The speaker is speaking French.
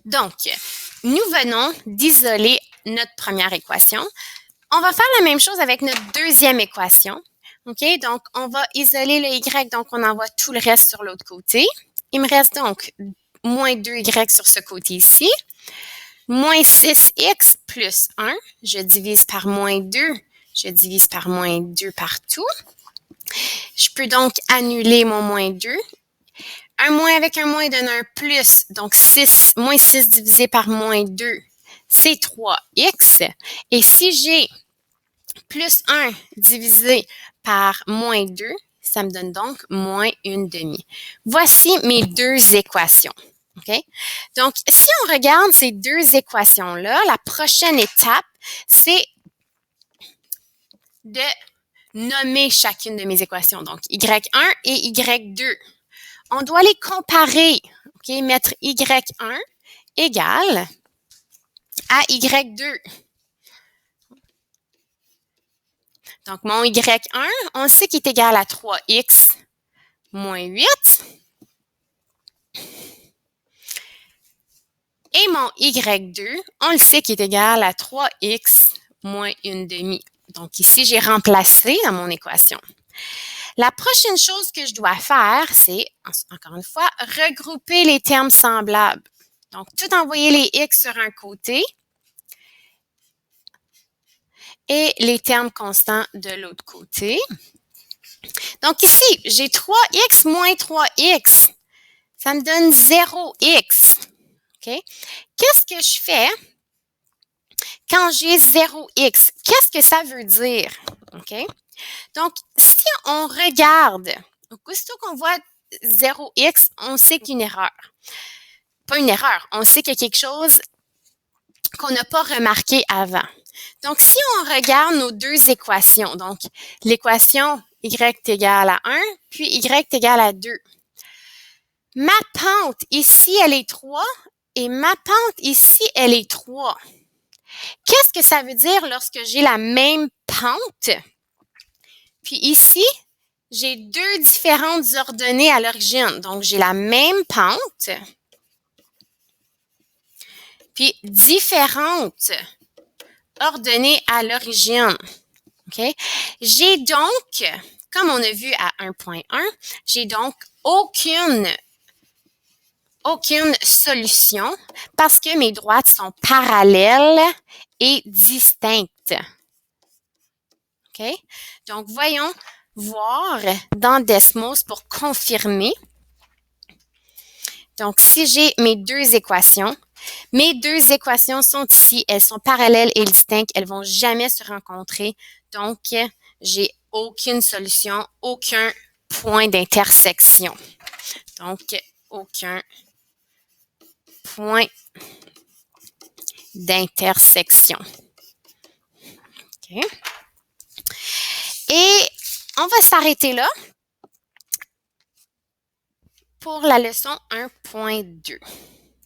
Donc, nous venons d'isoler notre première équation. On va faire la même chose avec notre deuxième équation. OK? Donc, on va isoler le y, donc on envoie tout le reste sur l'autre côté. Il me reste donc moins 2y sur ce côté ici. Moins 6x plus 1. Je divise par moins 2. Je divise par moins 2 partout. Je peux donc annuler mon moins 2. Un moins avec un moins donne un plus. Donc, moins 6 divisé par moins 2, c'est 3x. Et si j'ai plus 1 divisé par moins 2, ça me donne donc moins 1/2. Voici mes deux équations. OK? Donc, si on regarde ces deux équations-là, la prochaine étape, c'est de nommer chacune de mes équations. Donc, y1 et y2. On doit les comparer. OK? Mettre y1 égale à y2. Donc, mon y1, on sait qu'il est égal à 3x moins 8. Et mon y2, on le sait qu'il est égal à 3x moins 1/2. Donc, ici, j'ai remplacé dans mon équation. La prochaine chose que je dois faire, c'est, encore une fois, regrouper les termes semblables. Donc, tout envoyer les x sur un côté et les termes constants de l'autre côté. Donc, ici, j'ai 3x moins 3x. Ça me donne 0x. OK? Qu'est-ce que je fais quand j'ai 0x? Qu'est-ce que ça veut dire? OK? Donc, si on regarde, aussitôt qu'on voit 0x, on sait qu'il y a une erreur. Pas une erreur, on sait qu'il y a quelque chose qu'on n'a pas remarqué avant. Donc, si on regarde nos deux équations, donc l'équation y est égale à 1, puis y est égale à 2. Ma pente ici, elle est 3 et ma pente ici, elle est 3. Qu'est-ce que ça veut dire lorsque j'ai la même pente? Puis ici, j'ai deux différentes ordonnées à l'origine. Donc, j'ai la même pente, puis différentes ordonnées à l'origine. OK? J'ai donc, comme on a vu à 1.1, j'ai donc aucune solution parce que mes droites sont parallèles et distinctes. OK? Donc, voyons voir dans Desmos pour confirmer. Donc, si j'ai mes deux équations sont ici, elles sont parallèles et distinctes, elles vont jamais se rencontrer. Donc, j'ai aucune solution, aucun point d'intersection. Donc, aucun point d'intersection. OK. Et on va s'arrêter là pour la leçon 1.2.